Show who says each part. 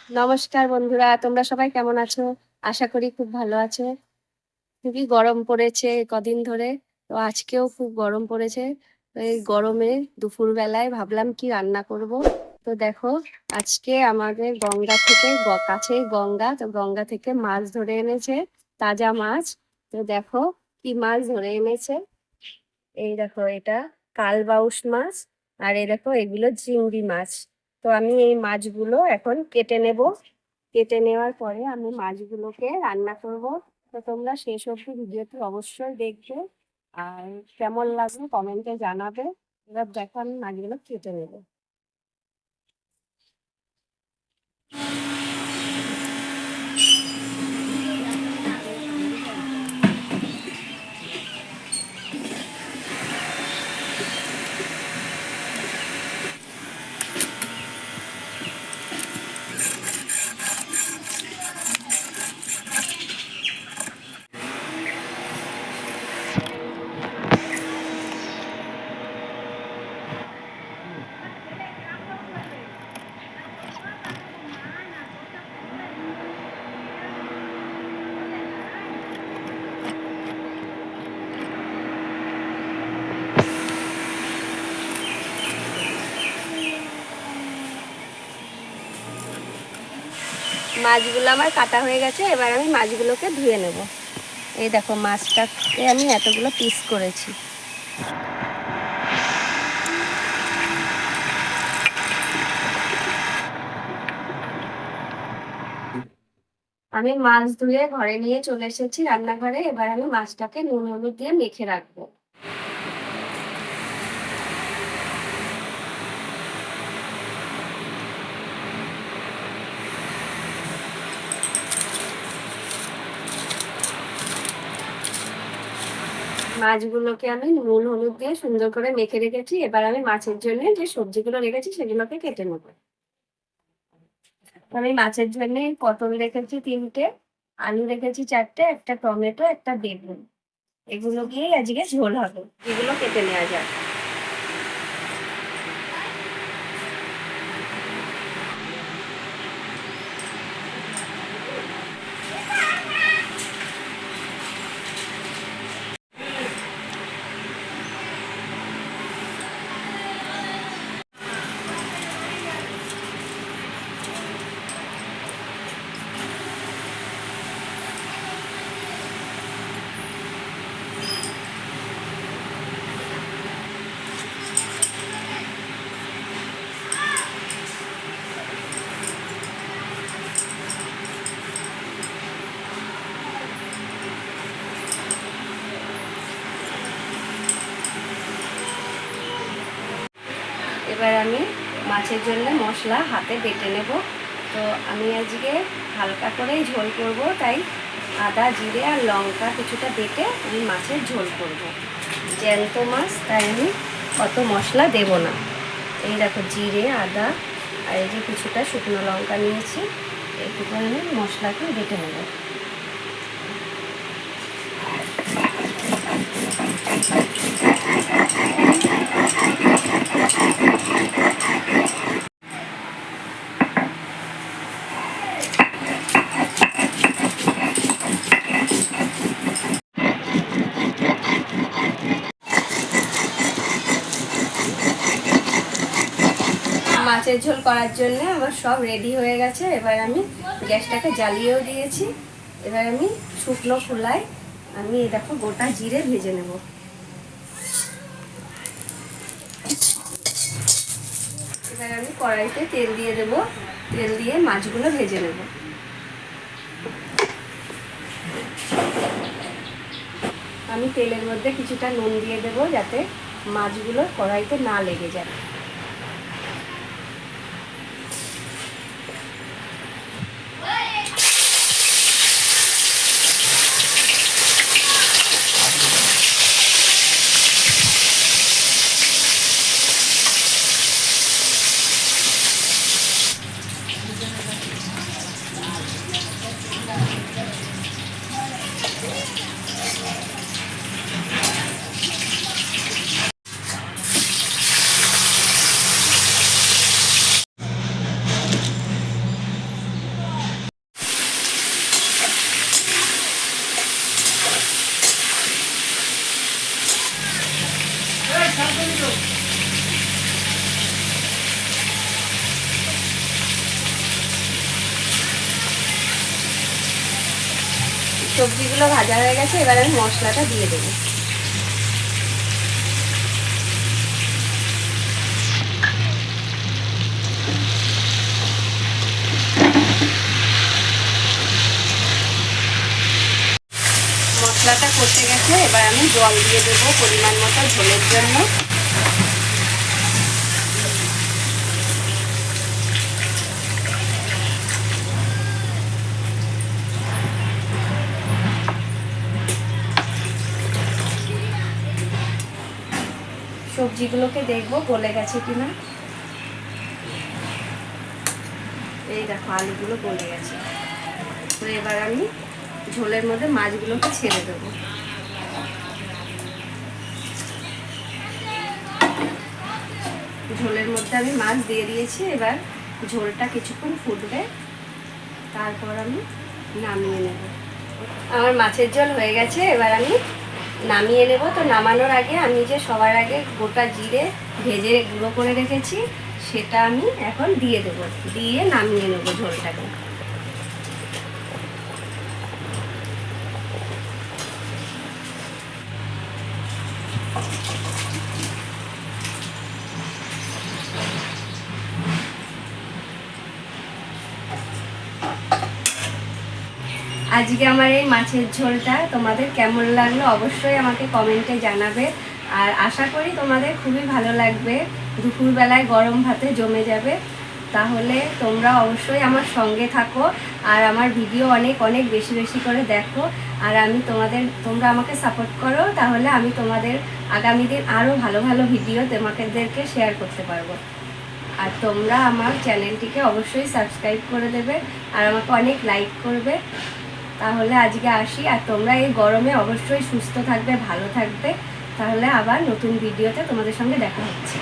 Speaker 1: নমস্কার বন্ধুরা, তোমরা সবাই কেমন আছো? আশা করি খুব ভালো আছো। খুবই গরম পড়েছে কদিন ধরে। তো আজকেও খুব গরম পড়েছে। তো এই গরমে দুপুরবেলায় ভাবলাম কি রান্না করব। তো দেখো, আজকে আমাদের গঙ্গা থেকে কাছেই গঙ্গা, তো গঙ্গা থেকে মাছ ধরে এনেছে, তাজা মাছ। তো দেখো কি মাছ ধরে এনেছে। এই দেখো, এটা কালবাউস মাছ। আর এই দেখো, এগুলো চিংড়ি মাছ। তো আমি এই মাছগুলো এখন কেটে নেব। কেটে নেওয়ার পরে আমি মাছগুলোকে রান্না করব। তো তোমরা শেষ অবধি ভিডিওটি অবশ্যই দেখবে। আর কেমন লাগলো কমেন্টে জানাবে। এবার দেখো, আমি মাছগুলো কেটে নেবো। মাছগুলো আমার কাটা হয়ে গেছে, এবার আমি মাছগুলোকে ধুয়ে নেব। এই দেখো, মাছটাকে আমি এতগুলো পিস করেছি। আমি মাছ ধুয়ে ঘরে নিয়ে চলে এসেছি রান্নাঘরে। এবার আমি মাছটাকে নুন হলুদ দিয়ে মেখে রাখবো। মাছগুলোকে আমি নুন হলুদ দিয়ে সুন্দর করে মেখে রেখেছি। এবার আমি মাছের জন্য যে সবজিগুলো রেখেছি সেগুলোকে কেটে নেবো। আমি মাছের জন্য পটল রেখেছি 3টে, আলু রেখেছি 4টে, একটা টমেটো, একটা বেগুন। এগুলো দিয়েই আজকে ঝোল হবে। এগুলো কেটে নেওয়া যাক। এবার আমি মাছের জন্য মশলা হাতে বেটে নেব। তো আমি আজকে হালকা করেই ঝোল করব, তাই আদা জিরে আর লঙ্কা কিছুটা বেটে আমি মাছের ঝোল করব। জ্যান্ত মাছ, তাই আমি অত মশলা দেব না। এই দেখো, জিরে আদা আর এই যে কিছুটা শুকনো লঙ্কা নিয়েছি, এইটুকু আমি মশলাকে বেটে নেব। মাছের ঝোল করার জন্য আমার সব রেডি হয়ে গেছে। এবার আমি গ্যাসটাকে জ্বালিয়েও দিয়েছি। এবার আমি শুকনো খোলায় আমি দেখো গোটা জিরে ভেজে নেব। এবার আমি কড়াইতে তেল দিয়ে দেব। তেল দিয়ে মাছগুলো ভেজে নেব। আমি তেলের মধ্যে কিছুটা নুন দিয়ে দেব, যাতে মাছগুলো কড়াইতে না লেগে যায়। সবজিগুলো ভাজা হয়ে গেছে, এবার আমি মশলাটা দিয়ে দেবো। মশলাটা কষে গেছে, এবার আমি জল দিয়ে দেবো পরিমাণ মতো ঝোলের জন্য। সবজিগুলোকে দেখবো গলে গেছে কিনা। এই দেখো আলুগুলো গলে গেছে। তো এবার আমি ঝোলের মধ্যে মাছগুলোকে ছেড়ে দেবো। ঝোলের মধ্যে আমি মাছ দিয়ে দিয়েছি, এবার ঝোলটা কিছুক্ষণ ফুটবে, তারপর আমি নামিয়ে নেব। আমার মাছের ঝোল হয়ে গেছে, এবার আমি নামিয়ে নেব। তো নামানোর আগে আমি যে সবার আগে গোটা জিরে ভেজে গুঁড়ো করে রেখেছি সেটা আমি এখন দিয়ে দেব, দিয়ে নামিয়ে নেব ঝোলটাকে। আজকে আমার এই মাছের ঝোলটা তোমাদের কেমন লাগলো অবশ্যই আমাকে কমেন্টে জানাবে। আর আশা করি তোমাদের খুবই ভালো লাগবে, দুপুরবেলায় গরম ভাতে জমে যাবে। তাহলে তোমরা অবশ্যই আমার সঙ্গে থাকো আর আমার ভিডিও অনেক অনেক বেশি বেশি করে দেখো। আর আমি তোমরা আমাকে সাপোর্ট করো, তাহলে আমি তোমাদের আগামী দিন আরও ভালো ভালো ভিডিও তোমাদেরকে শেয়ার করতে পারবো। আর তোমরা আমার চ্যানেলটিকে অবশ্যই সাবস্ক্রাইব করে দেবে আর আমাকে অনেক লাইক করবে। তাহলে আজকে আসি, আর তোমরা এই গরমে অবশ্যই সুস্থ থাকবে, ভালো থাকবে। তাহলে আবার নতুন ভিডিওতে তোমাদের সঙ্গে দেখা হচ্ছে।